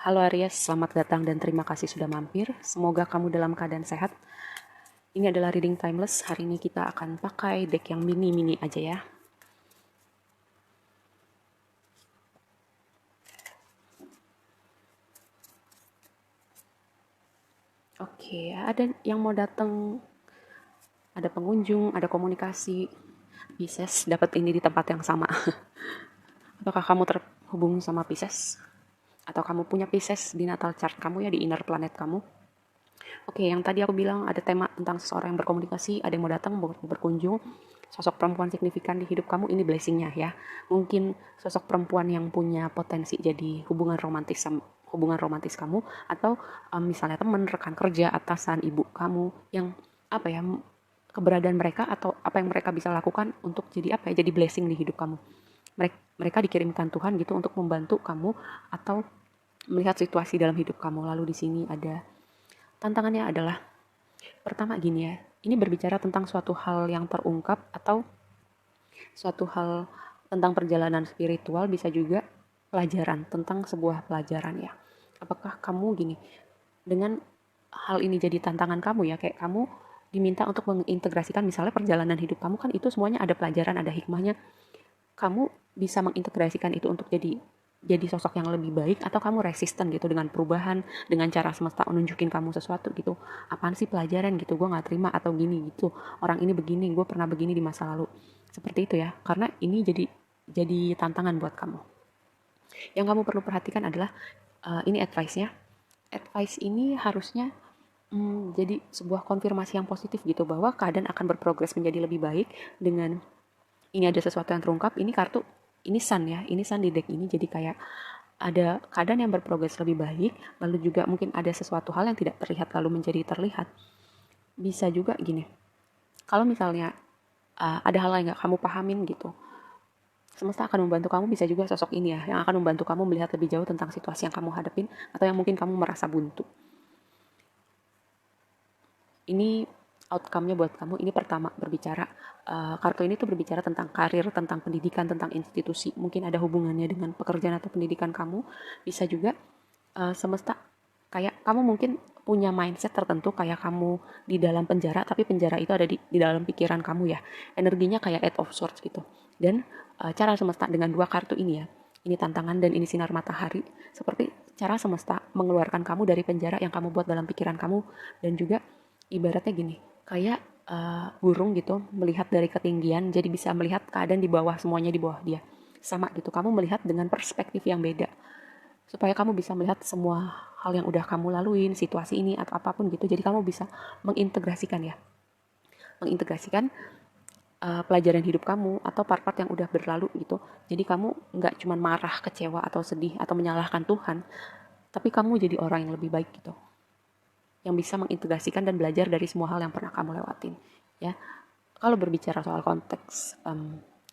Halo Aries, selamat datang dan terima kasih sudah mampir. Semoga kamu dalam keadaan sehat. Ini adalah reading timeless. Hari ini kita akan pakai deck yang mini-mini aja ya. Oke, ada yang mau datang, ada pengunjung, ada komunikasi. Pisces dapat ini di tempat yang sama. Apakah kamu terhubung sama Pisces? Atau kamu punya Pisces di natal chart kamu ya, di inner planet kamu? Oke, yang tadi aku bilang ada tema tentang seseorang yang berkomunikasi, ada yang mau datang, berkunjung. Sosok perempuan signifikan di hidup kamu, ini blessingnya ya. Mungkin sosok perempuan yang punya potensi jadi hubungan romantis kamu, atau misalnya teman, rekan kerja, atasan, ibu kamu, yang apa ya, keberadaan mereka atau apa yang mereka bisa lakukan untuk jadi apa ya, jadi blessing di hidup kamu. Mereka dikirimkan Tuhan gitu untuk membantu kamu atau melihat situasi dalam hidup kamu. Lalu di sini ada tantangannya adalah, pertama gini ya, ini berbicara tentang suatu hal yang terungkap atau suatu hal tentang perjalanan spiritual, bisa juga pelajaran, tentang sebuah pelajaran ya. Apakah kamu gini, dengan hal ini jadi tantangan kamu ya, kayak kamu diminta untuk mengintegrasikan misalnya perjalanan hidup kamu, kan itu semuanya ada pelajaran, ada hikmahnya. Kamu bisa mengintegrasikan itu untuk jadi sosok yang lebih baik, atau kamu resisten gitu dengan perubahan, dengan cara semesta menunjukin kamu sesuatu gitu, apaan sih pelajaran gitu, gue nggak terima, atau gini gitu, orang ini begini, gue pernah begini di masa lalu, seperti itu ya, karena ini jadi tantangan buat kamu. Yang kamu perlu perhatikan adalah ini advice-nya. Advice ini harusnya jadi sebuah konfirmasi yang positif gitu, bahwa keadaan akan berprogres menjadi lebih baik dengan ini ada sesuatu yang terungkap. Ini kartu, ini sun ya, ini sun di deck ini, jadi kayak ada keadaan yang berprogres lebih baik, lalu juga mungkin ada sesuatu hal yang tidak terlihat lalu menjadi terlihat. Bisa juga gini, kalau misalnya ada hal yang gak kamu pahamin gitu, semesta akan membantu kamu. Bisa juga sosok ini ya, yang akan membantu kamu melihat lebih jauh tentang situasi yang kamu hadapin, atau yang mungkin kamu merasa buntu. Ini outcome-nya buat kamu. Ini pertama berbicara, kartu ini tuh berbicara tentang karir, tentang pendidikan, tentang institusi. Mungkin ada hubungannya dengan pekerjaan atau pendidikan kamu. Bisa juga semesta kayak kamu mungkin punya mindset tertentu, kayak kamu di dalam penjara, tapi penjara itu ada di dalam pikiran kamu ya. Energinya kayak Eight of Swords gitu. Dan cara semesta dengan dua kartu ini ya, ini tantangan dan ini sinar matahari, seperti cara semesta mengeluarkan kamu dari penjara yang kamu buat dalam pikiran kamu. Dan juga ibaratnya gini, kayak burung gitu melihat dari ketinggian, jadi bisa melihat keadaan di bawah, semuanya di bawah dia. Sama gitu, kamu melihat dengan perspektif yang beda, supaya kamu bisa melihat semua hal yang udah kamu laluin, situasi ini atau apapun gitu. Jadi kamu bisa mengintegrasikan ya, mengintegrasikan pelajaran hidup kamu atau part-part yang udah berlalu gitu. Jadi kamu nggak cuma marah, kecewa, atau sedih, atau menyalahkan Tuhan, tapi kamu jadi orang yang lebih baik gitu, yang bisa mengintegrasikan dan belajar dari semua hal yang pernah kamu lewatin ya. Kalau berbicara soal konteks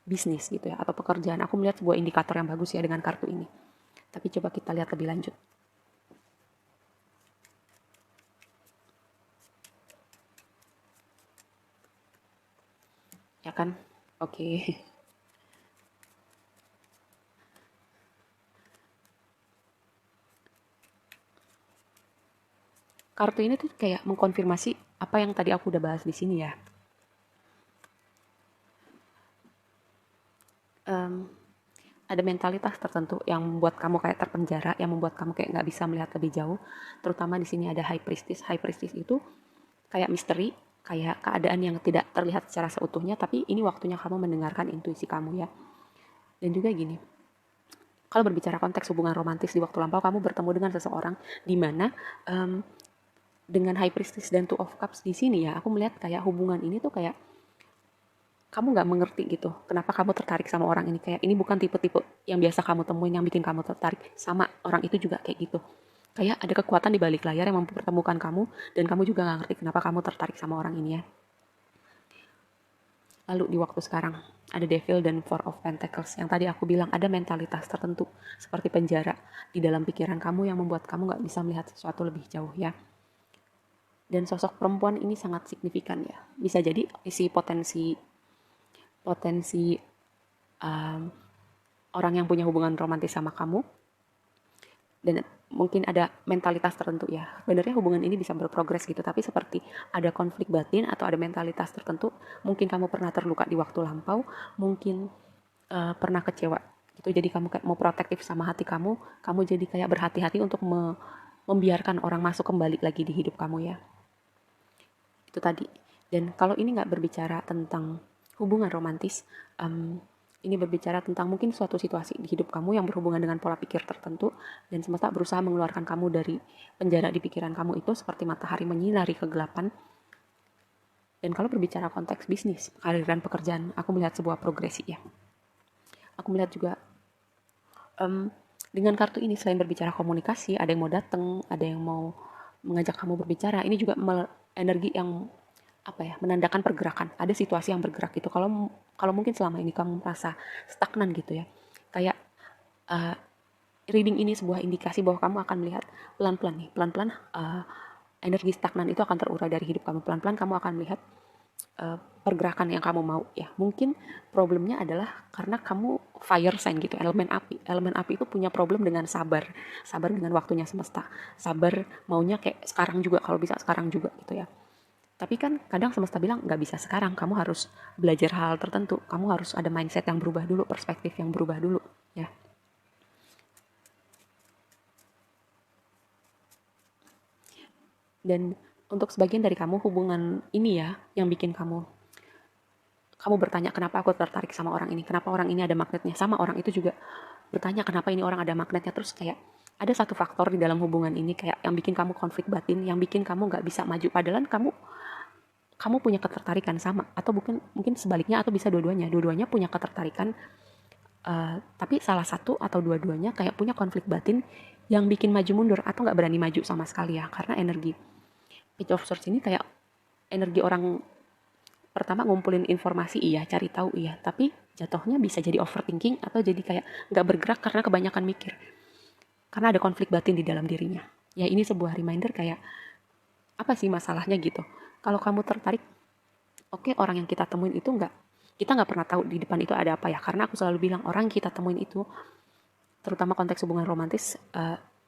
bisnis gitu ya, atau pekerjaan, aku melihat sebuah indikator yang bagus ya dengan kartu ini. Tapi coba kita lihat lebih lanjut ya kan. Oke. Kartu ini tuh kayak mengkonfirmasi apa yang tadi aku udah bahas di sini ya. Ada mentalitas tertentu yang membuat kamu kayak terpenjara, yang membuat kamu kayak nggak bisa melihat lebih jauh. Terutama di sini ada High Priestess. High Priestess itu kayak misteri, kayak keadaan yang tidak terlihat secara seutuhnya, tapi ini waktunya kamu mendengarkan intuisi kamu ya. Dan juga gini, kalau berbicara konteks hubungan romantis di waktu lampau, kamu bertemu dengan seseorang di mana dengan High Priestess dan Two of Cups di sini ya, aku melihat kayak hubungan ini tuh kayak kamu nggak mengerti gitu, kenapa kamu tertarik sama orang ini. Kayak ini bukan tipe-tipe yang biasa kamu temuin yang bikin kamu tertarik sama orang itu juga kayak gitu. Kayak ada kekuatan di balik layar yang mempertemukan kamu, dan kamu juga nggak ngerti kenapa kamu tertarik sama orang ini ya. Lalu di waktu sekarang ada Devil dan Four of Pentacles. Yang tadi aku bilang ada mentalitas tertentu seperti penjara di dalam pikiran kamu yang membuat kamu nggak bisa melihat sesuatu lebih jauh ya. Dan sosok perempuan ini sangat signifikan ya. Bisa jadi isi potensi potensi orang yang punya hubungan romantis sama kamu dan mungkin ada mentalitas tertentu ya. Sebenarnya hubungan ini bisa berprogres gitu, tapi seperti ada konflik batin atau ada mentalitas tertentu. Mungkin kamu pernah terluka di waktu lampau, mungkin pernah kecewa gitu. Jadi kamu kayak mau protektif sama hati kamu jadi kayak berhati-hati untuk membiarkan orang masuk kembali lagi di hidup kamu ya. Itu tadi. Dan kalau ini nggak berbicara tentang hubungan romantis, ini berbicara tentang mungkin suatu situasi di hidup kamu yang berhubungan dengan pola pikir tertentu dan semesta berusaha mengeluarkan kamu dari penjara di pikiran kamu itu seperti matahari menyinari kegelapan. Dan kalau berbicara konteks bisnis, karir dan pekerjaan, aku melihat sebuah progresi ya. Aku melihat juga dengan kartu ini selain berbicara komunikasi, ada yang mau datang, ada yang mau mengajak kamu berbicara. Ini juga energi yang menandakan pergerakan. Ada situasi yang bergerak gitu. Kalau mungkin selama ini kamu merasa stagnan gitu ya, kayak reading ini sebuah indikasi bahwa kamu akan melihat pelan-pelan energi stagnan itu akan terurai dari hidup kamu. Pelan-pelan kamu akan melihat pergerakan yang kamu mau ya. Mungkin problemnya adalah karena kamu fire sign gitu, elemen api itu punya problem dengan sabar dengan waktunya semesta, sabar maunya kayak sekarang juga, kalau bisa sekarang juga gitu ya. Tapi kan kadang semesta bilang nggak bisa sekarang, kamu harus belajar hal tertentu, kamu harus ada mindset yang berubah dulu, perspektif yang berubah dulu ya. Dan untuk sebagian dari kamu, hubungan ini ya yang bikin kamu bertanya kenapa aku tertarik sama orang ini, kenapa orang ini ada magnetnya, sama orang itu juga bertanya kenapa ini orang ada magnetnya. Terus kayak ada satu faktor di dalam hubungan ini kayak yang bikin kamu konflik batin, yang bikin kamu nggak bisa maju, padahal kamu punya ketertarikan sama, atau mungkin sebaliknya, atau bisa dua-duanya punya ketertarikan, tapi salah satu atau dua-duanya kayak punya konflik batin yang bikin maju mundur atau nggak berani maju sama sekali ya. Karena energi Page of Swords ini kayak energi orang pertama ngumpulin informasi iya, cari tahu iya, tapi jatuhnya bisa jadi overthinking atau jadi kayak nggak bergerak karena kebanyakan mikir, karena ada konflik batin di dalam dirinya ya. Ini sebuah reminder kayak apa sih masalahnya gitu. Kalau kamu tertarik, oke, orang yang kita temuin itu kita nggak pernah tahu di depan itu ada apa ya, karena aku selalu bilang orang kita temuin itu, terutama konteks hubungan romantis,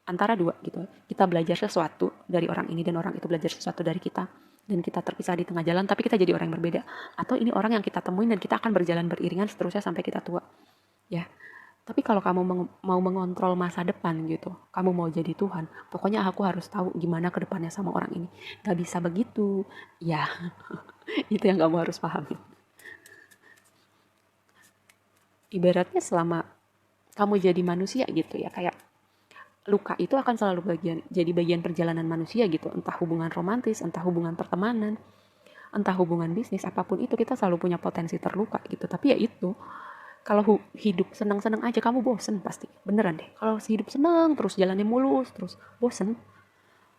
antara dua gitu. Kita belajar sesuatu dari orang ini dan orang itu belajar sesuatu dari kita, dan kita terpisah di tengah jalan tapi kita jadi orang yang berbeda. Atau ini orang yang kita temuin dan kita akan berjalan beriringan seterusnya sampai kita tua ya. Tapi kalau kamu mau mengontrol masa depan gitu, kamu mau jadi Tuhan, pokoknya aku harus tahu gimana ke depannya sama orang ini. Gak bisa begitu ya. Itu yang kamu harus pahami. Ibaratnya selama kamu jadi manusia gitu ya, kayak luka itu akan selalu jadi bagian perjalanan manusia gitu. Entah hubungan romantis, entah hubungan pertemanan, entah hubungan bisnis, apapun itu kita selalu punya potensi terluka gitu. Tapi ya itu, kalau hidup senang-senang aja kamu bosen pasti. Beneran deh. Kalau hidup senang terus jalannya mulus terus bosen.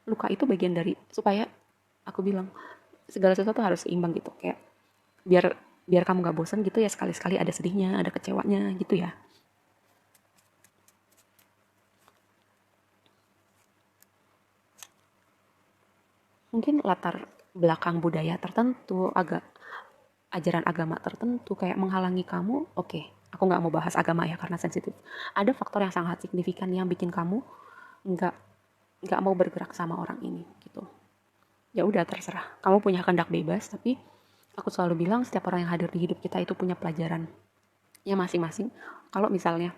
Luka itu bagian dari, supaya aku bilang segala sesuatu harus seimbang gitu. Kayak biar kamu gak bosen gitu ya, sekali-sekali ada sedihnya, ada kecewanya gitu ya. Mungkin latar belakang budaya tertentu, ajaran agama tertentu kayak menghalangi kamu. Oke, aku nggak mau bahas agama ya karena sensitif. Ada faktor yang sangat signifikan yang bikin kamu nggak mau bergerak sama orang ini gitu. Ya udah, terserah, kamu punya kehendak bebas, tapi aku selalu bilang setiap orang yang hadir di hidup kita itu punya pelajaran ya masing-masing. Kalau misalnya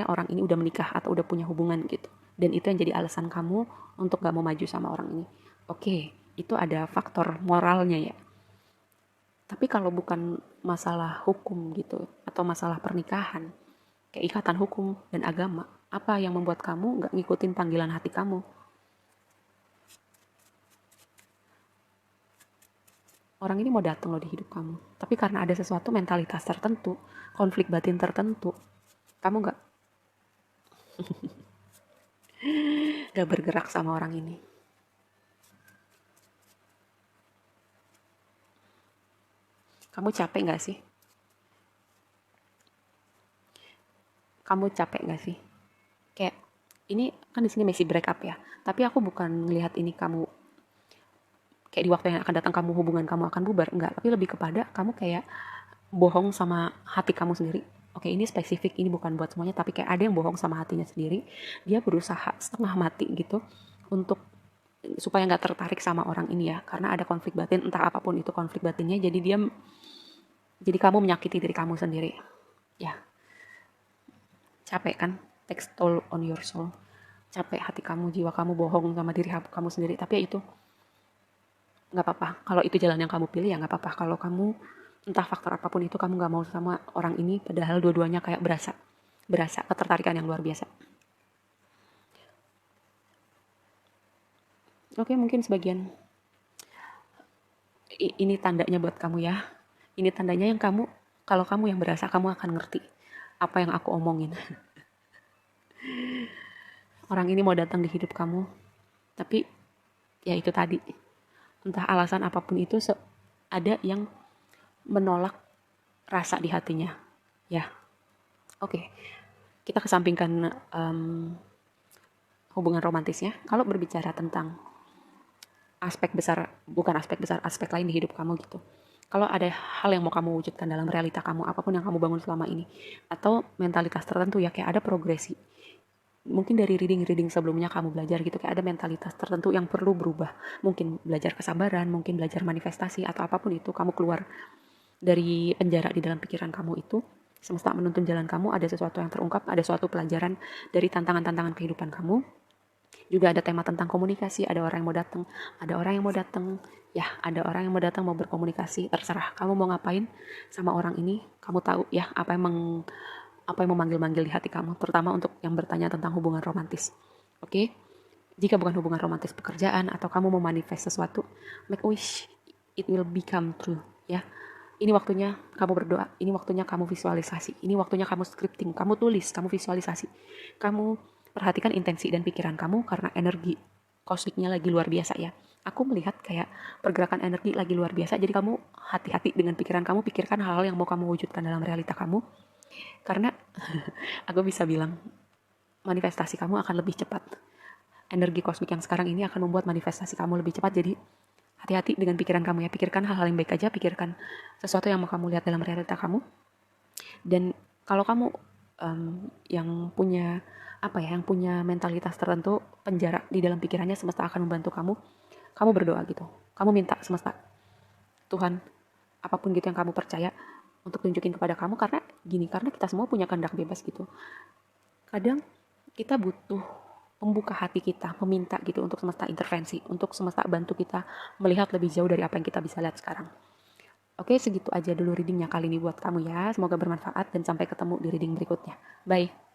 orang ini udah menikah atau udah punya hubungan gitu, dan itu yang jadi alasan kamu untuk gak mau maju sama orang ini, oke, itu ada faktor moralnya ya. Tapi kalau bukan masalah hukum gitu, atau masalah pernikahan, kayak ikatan hukum dan agama, apa yang membuat kamu gak ngikutin panggilan hati kamu? Orang ini mau datang loh di hidup kamu, tapi karena ada sesuatu mentalitas tertentu, konflik batin tertentu, kamu gak bergerak sama orang ini. Kamu capek gak sih? Kayak ini kan di sini masih break up ya, tapi aku bukan melihat ini kamu kayak di waktu yang akan datang hubungan kamu akan bubar, enggak, tapi lebih kepada kamu kayak bohong sama hati kamu sendiri. Oke, ini spesifik, ini bukan buat semuanya, tapi kayak ada yang bohong sama hatinya sendiri. Dia berusaha setengah mati gitu untuk supaya nggak tertarik sama orang ini ya, karena ada konflik batin, entah apapun itu konflik batinnya. Jadi kamu menyakiti diri kamu sendiri. Ya, capek kan? Takes toll on your soul. Capek hati kamu, jiwa kamu bohong sama diri kamu sendiri. Tapi ya itu nggak apa-apa. Kalau itu jalan yang kamu pilih ya nggak apa-apa. Kalau kamu entah faktor apapun itu kamu nggak mau sama orang ini, padahal dua-duanya kayak berasa ketertarikan yang luar biasa. Oke, mungkin sebagian ini tandanya buat kamu ya. Ini tandanya yang kamu, kalau kamu yang berasa, kamu akan ngerti apa yang aku omongin. Orang ini mau datang di hidup kamu, tapi ya itu tadi, entah alasan apapun itu, ada yang menolak rasa di hatinya. Ya, oke. Kita kesampingkan hubungan romantisnya. Kalau berbicara tentang aspek besar, bukan aspek besar, aspek lain di hidup kamu gitu. Kalau ada hal yang mau kamu wujudkan dalam realita kamu, apapun yang kamu bangun selama ini, atau mentalitas tertentu ya, kayak ada progresi. Mungkin dari reading sebelumnya kamu belajar gitu, kayak ada mentalitas tertentu yang perlu berubah. Mungkin belajar kesabaran, mungkin belajar manifestasi, atau apapun itu, kamu keluar dari penjara di dalam pikiran kamu itu. Semesta menuntun jalan kamu, ada sesuatu yang terungkap, ada suatu pelajaran dari tantangan-tantangan kehidupan kamu. Juga ada tema tentang komunikasi, ada orang yang mau datang, ada orang yang mau datang, ya ada orang yang mau datang mau berkomunikasi, terserah kamu mau ngapain sama orang ini, kamu tahu ya apa yang memanggil-manggil di hati kamu, terutama untuk yang bertanya tentang hubungan romantis. Oke? Jika bukan hubungan romantis, pekerjaan, atau kamu mau manifest sesuatu, make a wish, it will become true, ya. Ini waktunya kamu berdoa, ini waktunya kamu visualisasi, ini waktunya kamu scripting, kamu tulis, kamu visualisasi, kamu perhatikan intensi dan pikiran kamu, karena energi kosmiknya lagi luar biasa ya. Aku melihat kayak pergerakan energi lagi luar biasa, jadi kamu hati-hati dengan pikiran kamu, pikirkan hal-hal yang mau kamu wujudkan dalam realita kamu, karena aku bisa bilang manifestasi kamu akan lebih cepat. Energi kosmik yang sekarang ini akan membuat manifestasi kamu lebih cepat, jadi hati-hati dengan pikiran kamu ya. Pikirkan hal-hal yang baik aja, pikirkan sesuatu yang mau kamu lihat dalam realita kamu. Dan kalau kamu yang punya yang punya mentalitas tertentu, penjara di dalam pikirannya, semesta akan membantu kamu. Kamu berdoa gitu, kamu minta semesta, Tuhan, apapun gitu yang kamu percaya, untuk tunjukin kepada kamu, karena kita semua punya kehendak bebas gitu. Kadang kita butuh membuka hati kita, meminta gitu untuk semesta intervensi, untuk semesta bantu kita melihat lebih jauh dari apa yang kita bisa lihat sekarang. Oke, segitu aja dulu readingnya kali ini buat kamu ya. Semoga bermanfaat dan sampai ketemu di reading berikutnya. Bye.